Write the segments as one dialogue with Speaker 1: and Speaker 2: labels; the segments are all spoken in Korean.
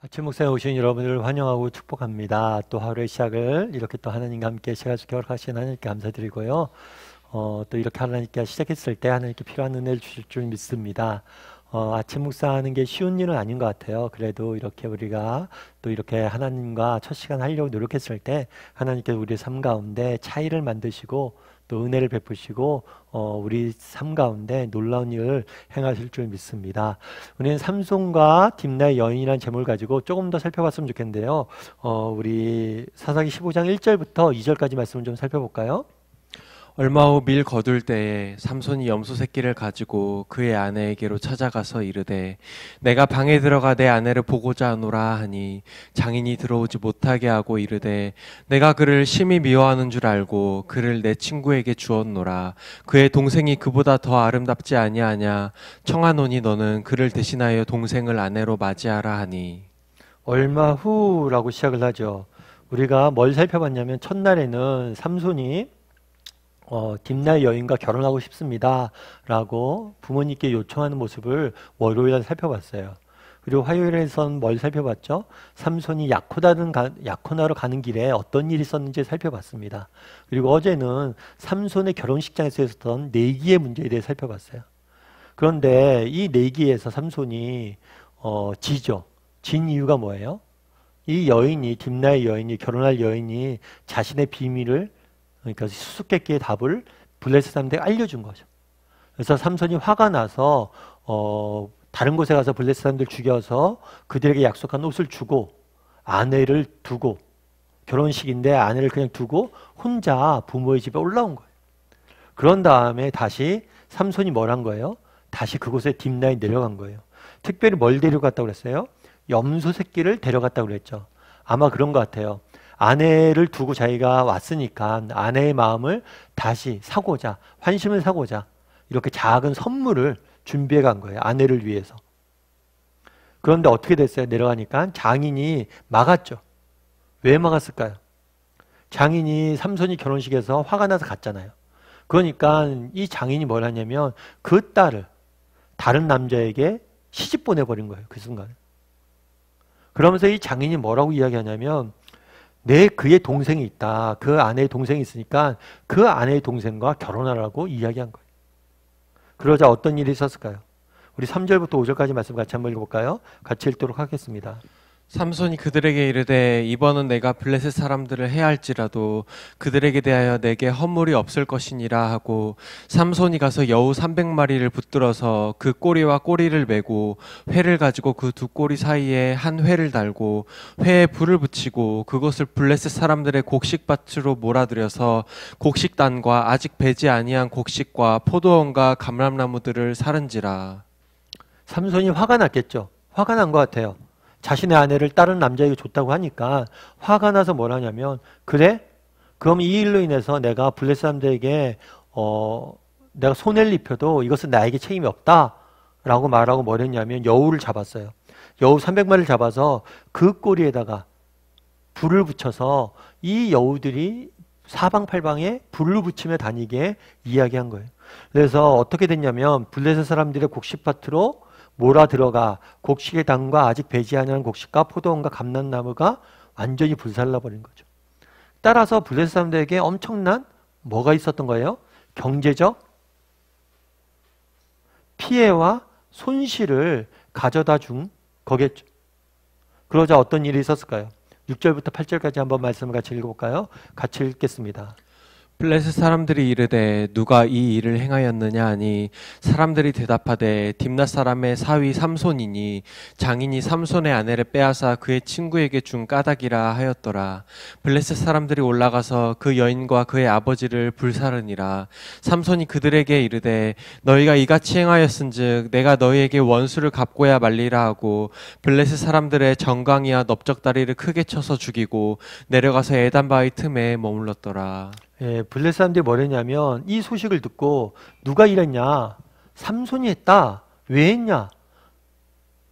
Speaker 1: 아침 목사에 오신 여러분을 환영하고 축복합니다. 또 하루의 시작을 이렇게 또 하나님과 함께 시간 허락하신 하나님께 감사드리고요. 또 이렇게 하나님께 시작했을 때 하나님께 필요한 은혜를 주실 줄 믿습니다. 아침 묵상하는 게 쉬운 일은 아닌 것 같아요. 그래도 이렇게 우리가 또 이렇게 하나님과 첫 시간 하려고 노력했을 때 하나님께서 우리의 삶 가운데 차이를 만드시고 또 은혜를 베푸시고 우리 삶 가운데 놀라운 일을 행하실 줄 믿습니다. 우리는 삼손과 딥나의 여인이라는 제목을 가지고 조금 더 살펴봤으면 좋겠는데요. 우리 사사기 15장 1절부터 2절까지 말씀을 좀 살펴볼까요?
Speaker 2: 얼마 후 밀 거둘 때에 삼손이 염소 새끼를 가지고 그의 아내에게로 찾아가서 이르되 내가 방에 들어가 내 아내를 보고자 하노라 하니 장인이 들어오지 못하게 하고 이르되 내가 그를 심히 미워하는 줄 알고 그를 내 친구에게 주었노라. 그의 동생이 그보다 더 아름답지 아니하냐. 청하노니 너는 그를 대신하여 동생을 아내로 맞이하라 하니.
Speaker 1: 얼마 후라고 시작을 하죠. 우리가 뭘 살펴봤냐면 첫날에는 삼손이 딥나의 여인과 결혼하고 싶습니다 라고 부모님께 요청하는 모습을 월요일에 살펴봤어요. 그리고 화요일에선 뭘 살펴봤죠? 삼손이 야코나로 가는 길에 어떤 일이 있었는지 살펴봤습니다. 그리고 어제는 삼손의 결혼식장에서 있었던 내기의 문제에 대해 살펴봤어요. 그런데 이 내기에서 삼손이 지죠. 진 이유가 뭐예요? 이 여인이, 딥나의 여인이, 결혼할 여인이 자신의 비밀을, 그러니까 수수께끼의 답을 블레셋 사람들에게 알려준 거죠. 그래서 삼손이 화가 나서 다른 곳에 가서 블레셋 사람들 죽여서 그들에게 약속한 옷을 주고 아내를 두고, 결혼식인데 아내를 그냥 두고 혼자 부모의 집에 올라온 거예요. 그런 다음에 다시 삼손이 뭘 한 거예요? 다시 그곳에 딥나에 내려간 거예요. 특별히 뭘 데려갔다고 그랬어요? 염소 새끼를 데려갔다고 그랬죠. 아마 그런 것 같아요. 아내를 두고 자기가 왔으니까 아내의 마음을 다시 사고자, 환심을 사고자 이렇게 작은 선물을 준비해 간 거예요. 아내를 위해서. 그런데 어떻게 됐어요? 내려가니까 장인이 막았죠. 왜 막았을까요? 장인이 삼손이 결혼식에서 화가 나서 갔잖아요. 그러니까 이 장인이 뭘 하냐면 그 딸을 다른 남자에게 시집 보내버린 거예요. 그 순간에. 그러면서 이 장인이 뭐라고 이야기하냐면 그의 동생이 있다. 그 아내의 동생이 있으니까 그 아내의 동생과 결혼하라고 이야기한 거예요. 그러자 어떤 일이 있었을까요? 우리 3절부터 5절까지 말씀 같이 한번 읽어볼까요? 같이 읽도록 하겠습니다.
Speaker 2: 삼손이 그들에게 이르되 이번은 내가 블레셋 사람들을 해할지라도 그들에게 대하여 내게 허물이 없을 것이니라 하고 삼손이 가서 여우 300마리를 붙들어서 그 꼬리와 꼬리를 메고 회를 가지고 그 두 꼬리 사이에 한 회를 달고 회에 불을 붙이고 그것을 블레셋 사람들의 곡식밭으로 몰아들여서 곡식단과 아직 배지 아니한 곡식과 포도원과 감람나무들을 사른지라.
Speaker 1: 삼손이 화가 났겠죠. 화가 난 것 같아요. 자신의 아내를 다른 남자에게 줬다고 하니까 화가 나서 뭘 하냐면 그래? 그럼 이 일로 인해서 내가 블레셋 사람들에게 내가 손해를 입혀도 이것은 나에게 책임이 없다 라고 말하고 뭘 했냐면 여우를 잡았어요. 여우 300마리를 잡아서 그 꼬리에다가 불을 붙여서 이 여우들이 사방팔방에 불을 붙이며 다니게 이야기한 거예요. 그래서 어떻게 됐냐면 블레셋 사람들의 곡식밭으로 몰아 들어가 곡식의 단과 아직 배지 않은 곡식과 포도원과 감람나무가 완전히 불살라버린 거죠. 따라서 블레셋 사람들에게 엄청난 뭐가 있었던 거예요? 경제적 피해와 손실을 가져다 준 거겠죠. 그러자 어떤 일이 있었을까요? 6절부터 8절까지 한번 말씀을 같이 읽어볼까요? 같이 읽겠습니다.
Speaker 2: 블레셋 사람들이 이르되 누가 이 일을 행하였느냐 하니 사람들이 대답하되 딥낫 사람의 사위 삼손이니 장인이 삼손의 아내를 빼앗아 그의 친구에게 준 까닭이라 하였더라. 블레셋 사람들이 올라가서 그 여인과 그의 아버지를 불사르니라. 삼손이 그들에게 이르되 너희가 이같이 행하였은즉 내가 너희에게 원수를 갚고야 말리라 하고 블레셋 사람들의 정강이와 넓적다리를 크게 쳐서 죽이고 내려가서 에단바위 틈에 머물렀더라.
Speaker 1: 블레셋 사람들이 뭐랬냐면 이 소식을 듣고 누가 이랬냐? 삼손이 했다. 왜 했냐?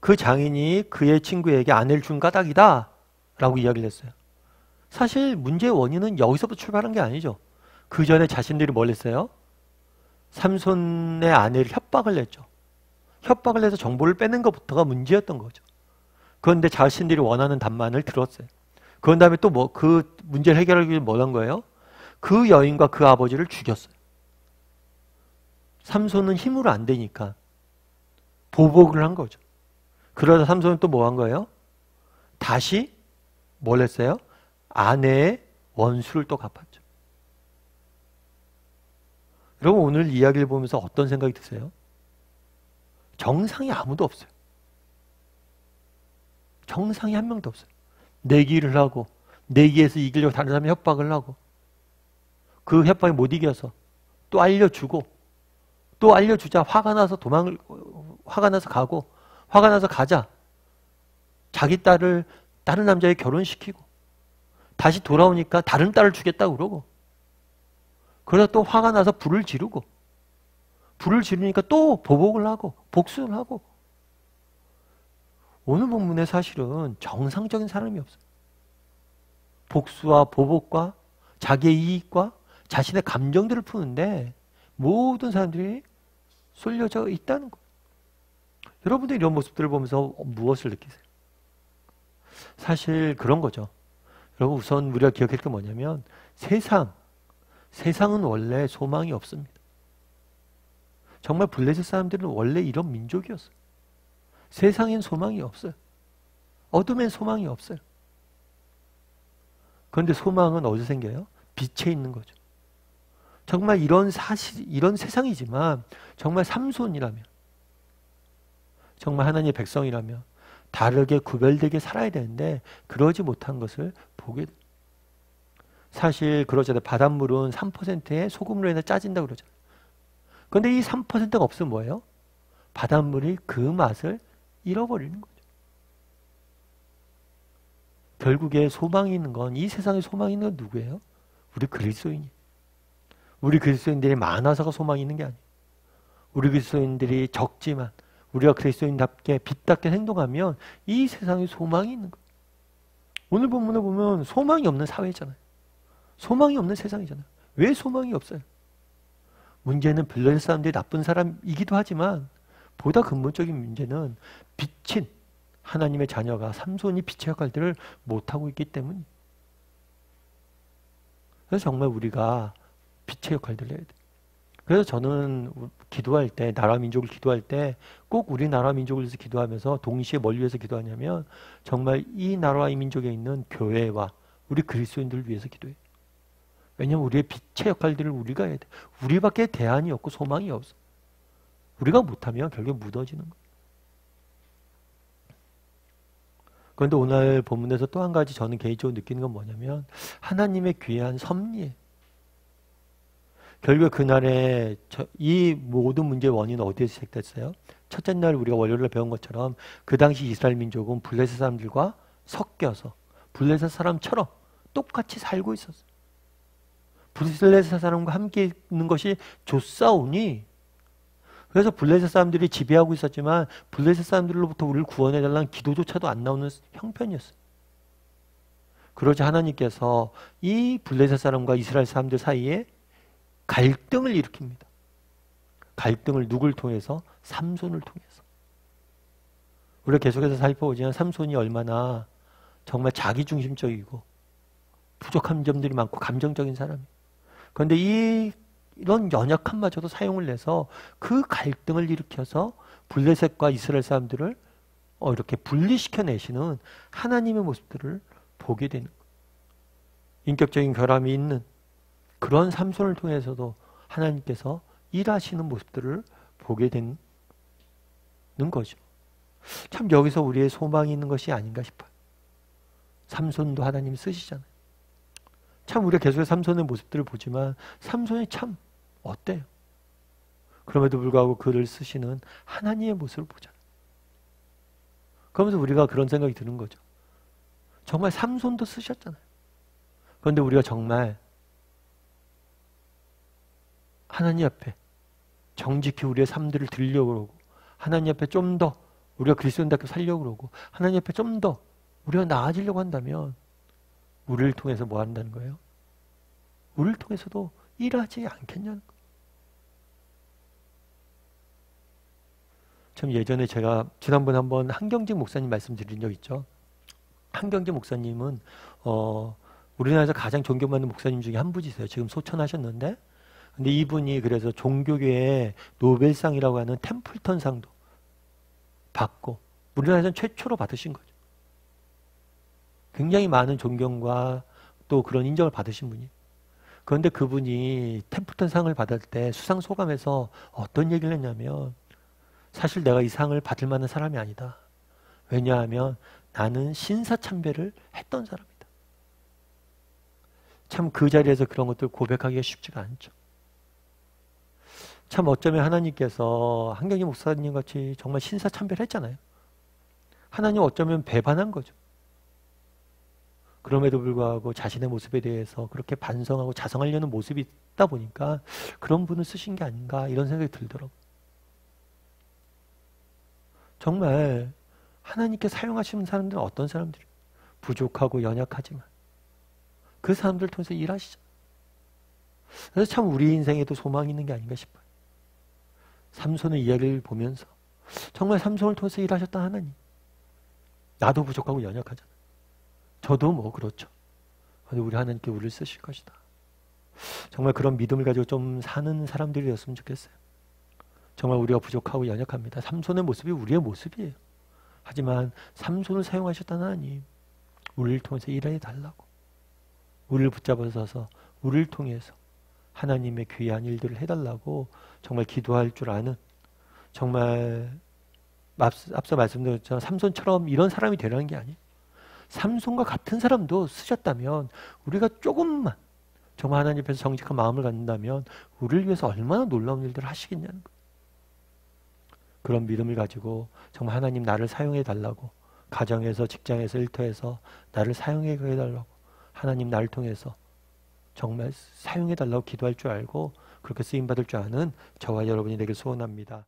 Speaker 1: 그 장인이 그의 친구에게 아내를 준 까닭이다 라고 이야기를 했어요. 사실 문제의 원인은 여기서부터 출발한 게 아니죠. 그 전에 자신들이 뭘 했어요? 삼손의 아내를 협박을 했죠. 협박을 해서 정보를 빼는 것부터가 문제였던 거죠. 그런데 자신들이 원하는 답만을 들었어요. 그런 다음에 또 그 문제를 해결하기 위해 뭘 한 거예요? 그 여인과 그 아버지를 죽였어요. 삼손은 힘으로 안 되니까 보복을 한 거죠. 그러다 삼손은 또 뭐 한 거예요? 다시 뭘 했어요? 아내의 원수를 또 갚았죠. 여러분 오늘 이야기를 보면서 어떤 생각이 드세요? 정상이 아무도 없어요. 정상이 한 명도 없어요. 내기를 하고 내기에서 이기려고 다른 사람이 협박을 하고 그 협박에 못 이겨서 또 알려주고 또 알려주자 화가 나서 가고 화가 나서 가자 자기 딸을 다른 남자에 결혼시키고 다시 돌아오니까 다른 딸을 주겠다고 그러고 그러다 또 화가 나서 불을 지르고 불을 지르니까 또 보복을 하고 복수를 하고 오늘 본문에 사실은 정상적인 사람이 없어요. 복수와 보복과 자기의 이익과 자신의 감정들을 푸는데 모든 사람들이 쏠려져 있다는 거예요. 여러분들 이런 모습들을 보면서 무엇을 느끼세요? 사실 그런 거죠. 여러분 우선 우리가 기억할 게 뭐냐면 세상은 원래 소망이 없습니다. 정말 블레셋 사람들은 원래 이런 민족이었어요. 세상엔 소망이 없어요. 어둠엔 소망이 없어요. 그런데 소망은 어디서 생겨요? 빛에 있는 거죠. 정말 이런 세상이지만 정말 삼손이라면 정말 하나님의 백성이라면 다르게 구별되게 살아야 되는데 그러지 못한 것을 보게 돼요. 사실 그러잖아요. 바닷물은 3%의 소금으로 인해 짜진다고 그러잖아요. 그런데 이 3%가 없으면 뭐예요? 바닷물이 그 맛을 잃어버리는 거죠. 결국에 소망이 있는 건 이 세상에 소망이 있는 건 누구예요? 우리 그리스도인이. 우리 그리스도인들이 많아서가 소망이 있는 게 아니에요. 우리 그리스도인들이 적지만 우리가 그리스도인답게 빛답게 행동하면 이 세상에 소망이 있는 거예요. 오늘 본문을 보면 소망이 없는 사회잖아요. 소망이 없는 세상이잖아요. 왜 소망이 없어요? 문제는 블레셋 사람들이 나쁜 사람이기도 하지만 보다 근본적인 문제는 빛인 하나님의 자녀가 삼손이 빛의 역할들을 못하고 있기 때문이에요. 그래서 정말 우리가 빛의 역할들을 해야 돼요. 그래서 저는 기도할 때 나라 민족을 기도할 때 꼭 우리나라 민족을 위해서 기도하면서 동시에 뭘 위해서 기도하냐면 정말 이 나라와 이 민족에 있는 교회와 우리 그리스도인들을 위해서 기도해요. 왜냐하면 우리의 빛의 역할들을 우리가 해야 돼. 우리밖에 대안이 없고 소망이 없어. 우리가 못하면 결국 무너지는 거예요. 그런데 오늘 본문에서 또 한 가지 저는 개인적으로 느끼는 건 뭐냐면 하나님의 귀한 섭리예요. 결국 그날에 이 모든 문제의 원인은 어디에서 시작됐어요? 첫째 날 우리가 월요일에 배운 것처럼 그 당시 이스라엘 민족은 블레셋 사람들과 섞여서 블레셋 사람처럼 똑같이 살고 있었어요. 블레셋 사람과 함께 있는 것이 좋사오니 그래서 블레셋 사람들이 지배하고 있었지만 블레셋 사람들로부터 우리를 구원해달라는 기도조차도 안 나오는 형편이었어요. 그러자 하나님께서 이 블레셋 사람과 이스라엘 사람들 사이에 갈등을 일으킵니다. 갈등을 누굴 통해서? 삼손을 통해서. 우리가 계속해서 살펴보지만 삼손이 얼마나 정말 자기중심적이고 부족한 점들이 많고 감정적인 사람이에요. 그런데 이런 연약함마저도 사용을 해서 그 갈등을 일으켜서 블레셋과 이스라엘 사람들을 이렇게 분리시켜내시는 하나님의 모습들을 보게 되는 거예요. 인격적인 결함이 있는 그런 삼손을 통해서도 하나님께서 일하시는 모습들을 보게 되는 거죠. 참 여기서 우리의 소망이 있는 것이 아닌가 싶어요. 삼손도 하나님이 쓰시잖아요. 참 우리가 계속해서 삼손의 모습들을 보지만 삼손이 참 어때요? 그럼에도 불구하고 그를 쓰시는 하나님의 모습을 보잖아요. 그러면서 우리가 그런 생각이 드는 거죠. 정말 삼손도 쓰셨잖아요. 그런데 우리가 정말 하나님 앞에 정직히 우리의 삶들을 드리려고 그러고 하나님 앞에 좀 더 우리가 그리스도인답게 살려고 그러고 하나님 앞에 좀 더 우리가 나아지려고 한다면 우리를 통해서 뭐 한다는 거예요? 우리를 통해서도 일하지 않겠냐는 거예요. 참 예전에 제가 지난번에 한번 한경직 목사님 말씀드린 적 있죠. 한경직 목사님은 우리나라에서 가장 존경받는 목사님 중에 한 분이세요. 지금 소천하셨는데, 근데 이분이 그래서 종교계의 노벨상이라고 하는 템플턴상도 받고 우리나라에서는 최초로 받으신 거죠. 굉장히 많은 존경과 또 그런 인정을 받으신 분이. 그런데 그분이 템플턴상을 받을 때 수상 소감에서 어떤 얘기를 했냐면, 사실 내가 이 상을 받을 만한 사람이 아니다. 왜냐하면 나는 신사참배를 했던 사람이다. 참 그 자리에서 그런 것들 고백하기가 쉽지가 않죠. 참 어쩌면 하나님께서 한경희 목사님 같이 정말 신사참배를 했잖아요. 하나님 어쩌면 배반한 거죠. 그럼에도 불구하고 자신의 모습에 대해서 그렇게 반성하고 자성하려는 모습이 있다 보니까 그런 분을 쓰신 게 아닌가 이런 생각이 들더라고요. 정말 하나님께 사용하시는 사람들은 어떤 사람들이에요? 부족하고 연약하지만 그 사람들을 통해서 일하시죠. 그래서 참 우리 인생에도 소망이 있는 게 아닌가 싶어요. 삼손의 이야기를 보면서 정말 삼손을 통해서 일하셨던 하나님. 나도 부족하고 연약하잖아. 저도 뭐 그렇죠. 근데 우리 하나님께 우리를 쓰실 것이다. 정말 그런 믿음을 가지고 좀 사는 사람들이었으면 좋겠어요. 정말 우리가 부족하고 연약합니다. 삼손의 모습이 우리의 모습이에요. 하지만 삼손을 사용하셨던 하나님, 우리를 통해서 일해 달라고, 우리를 붙잡아서서 우리를 통해서 하나님의 귀한 일들을 해달라고 정말 기도할 줄 아는, 정말 앞서 말씀드렸지만 삼손처럼 이런 사람이 되라는 게 아니에요. 삼손과 같은 사람도 쓰셨다면 우리가 조금만 정말 하나님 앞에서 정직한 마음을 갖는다면 우리를 위해서 얼마나 놀라운 일들을 하시겠냐는 거예요. 그런 믿음을 가지고 정말 하나님 나를 사용해 달라고, 가정에서 직장에서 일터에서 나를 사용해 달라고, 하나님 나를 통해서 정말 사용해 달라고 기도할 줄 알고 그렇게 쓰임받을 줄 아는 저와 여러분이 되길 소원합니다.